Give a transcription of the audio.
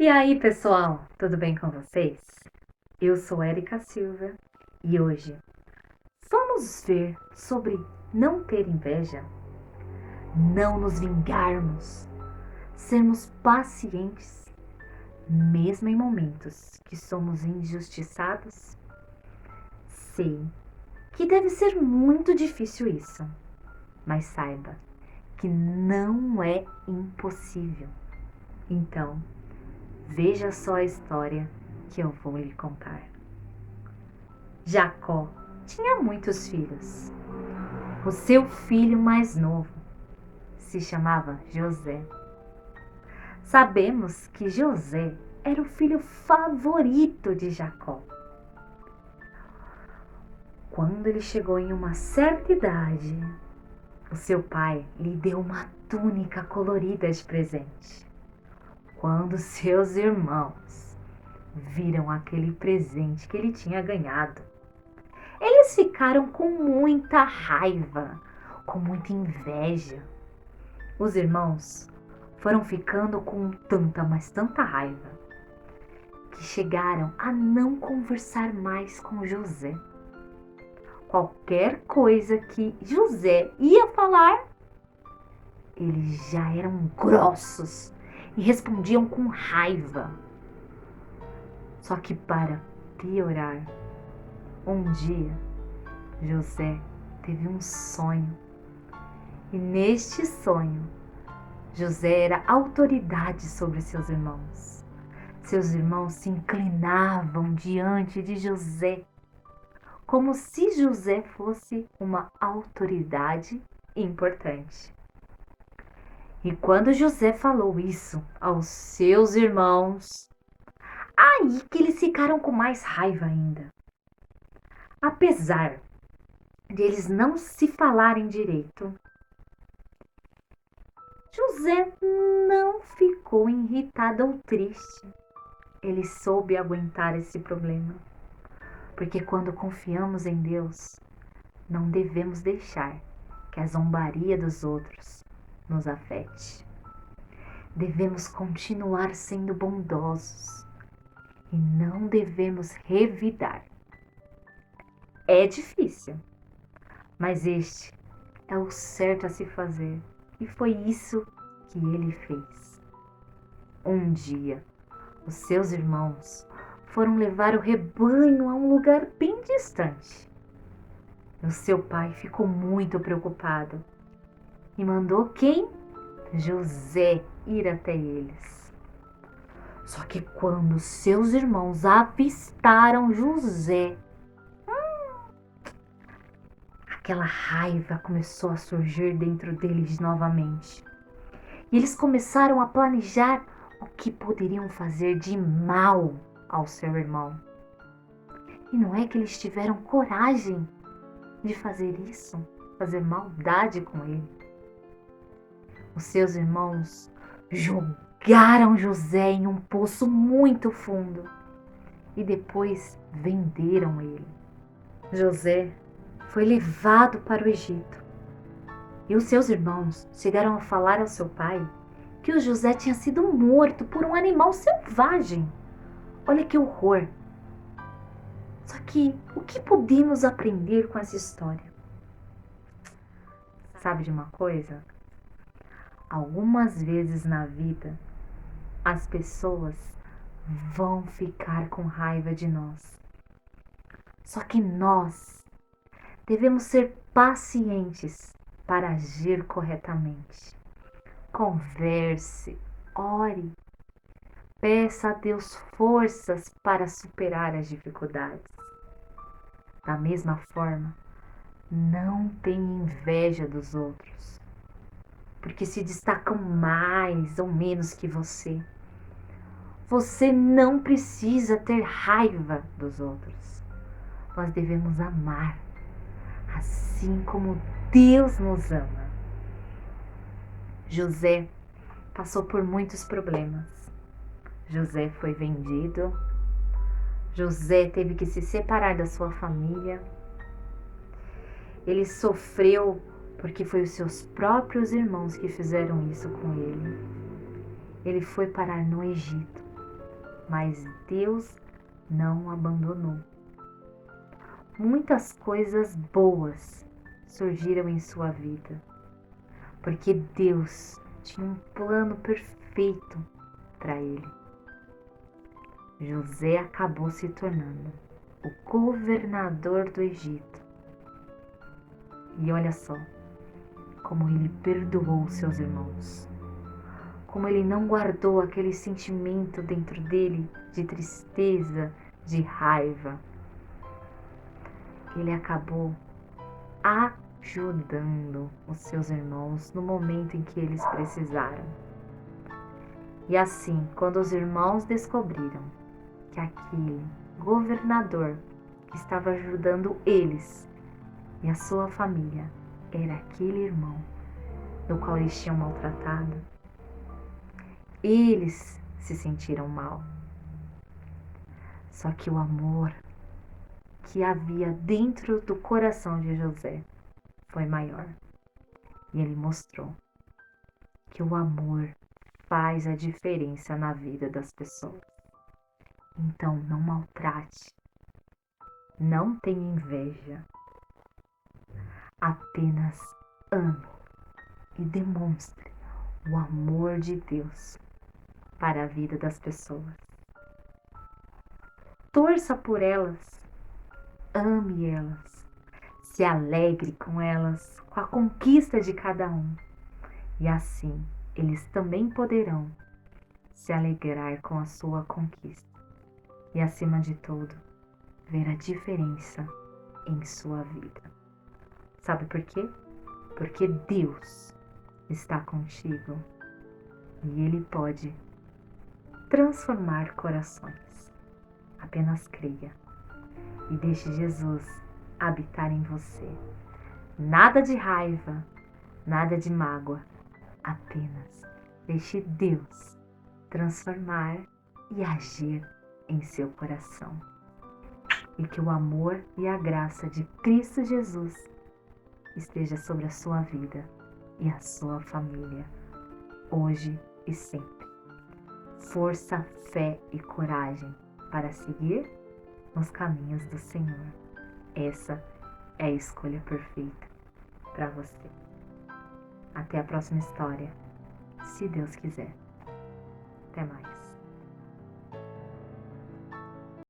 E aí, pessoal, tudo bem com vocês? Eu sou Érica Silva e hoje vamos ver sobre não ter inveja, não nos vingarmos, sermos pacientes, mesmo em momentos que somos injustiçados. Sei que deve ser muito difícil isso, mas saiba que não é impossível. Então, veja só a história que eu vou lhe contar. Jacó tinha muitos filhos. O seu filho mais novo se chamava José. Sabemos que José era o filho favorito de Jacó. Quando ele chegou em uma certa idade, o seu pai lhe deu uma túnica colorida de presente. Quando seus irmãos viram aquele presente que ele tinha ganhado, eles ficaram com muita raiva, com muita inveja. Os irmãos foram ficando com tanta, mas tanta raiva, que chegaram a não conversar mais com José. Qualquer coisa que José ia falar, eles já eram grossos e respondiam com raiva. Só que para piorar, um dia José teve um sonho. E neste sonho, José era autoridade sobre seus irmãos. Seus irmãos se inclinavam diante de José, como se José fosse uma autoridade importante. E quando José falou isso aos seus irmãos, aí que eles ficaram com mais raiva ainda. Apesar de eles não se falarem direito, José não ficou irritado ou triste. Ele soube aguentar esse problema, porque quando confiamos em Deus, não devemos deixar que a zombaria dos outros nos afete. Devemos continuar sendo bondosos e não devemos revidar. É difícil, mas este é o certo a se fazer. E foi isso que ele fez. Um dia, os seus irmãos foram levar o rebanho a um lugar bem distante. O seu pai ficou muito preocupado e mandou quem? José ir até eles. Só que quando seus irmãos avistaram José, aquela raiva começou a surgir dentro deles novamente. E eles começaram a planejar o que poderiam fazer de mal ao seu irmão. E não é que eles tiveram coragem de fazer isso, fazer maldade com ele. Os seus irmãos jogaram José em um poço muito fundo e depois venderam ele. José foi levado para o Egito. E os seus irmãos chegaram a falar ao seu pai que o José tinha sido morto por um animal selvagem. Olha que horror! Só que o que podemos aprender com essa história? Sabe de uma coisa? Algumas vezes na vida, as pessoas vão ficar com raiva de nós. Só que nós devemos ser pacientes para agir corretamente. Converse, ore, peça a Deus forças para superar as dificuldades. Da mesma forma, não tenha inveja dos outros, porque se destacam mais ou menos que você. Você não precisa ter raiva dos outros. Nós devemos amar, assim como Deus nos ama. José passou por muitos problemas. José foi vendido. José teve que se separar da sua família. Ele sofreu porque foi os seus próprios irmãos que fizeram isso com ele. Ele foi parar no Egito. mas Deus não o abandonou. Muitas coisas boas surgiram em sua vida, porque Deus tinha um plano perfeito para ele. José acabou se tornando o governador do Egito. E olha só como ele perdoou seus irmãos, como ele não guardou aquele sentimento dentro dele de tristeza, de raiva. Ele acabou ajudando os seus irmãos no momento em que eles precisaram. E assim, quando os irmãos descobriram que aquele governador que estava ajudando eles e a sua família era aquele irmão do qual eles tinham maltratado, eles se sentiram mal. Só que o amor que havia dentro do coração de José foi maior. E ele mostrou que o amor faz a diferença na vida das pessoas. Então não maltrate, não tenha inveja, apenas ame e demonstre o amor de Deus para a vida das pessoas. Torça por elas, ame elas, se alegre com elas, com a conquista de cada um. E assim eles também poderão se alegrar com a sua conquista. E acima de tudo, ver a diferença em sua vida. Sabe por quê? Porque Deus está contigo e Ele pode transformar corações. Apenas creia e deixe Jesus habitar em você. Nada de raiva, nada de mágoa, apenas deixe Deus transformar e agir em seu coração. E que o amor e a graça de Cristo Jesus esteja sobre a sua vida e a sua família, hoje e sempre. Força, fé e coragem para seguir nos caminhos do Senhor. Essa é a escolha perfeita para você. Até a próxima história, se Deus quiser. Até mais.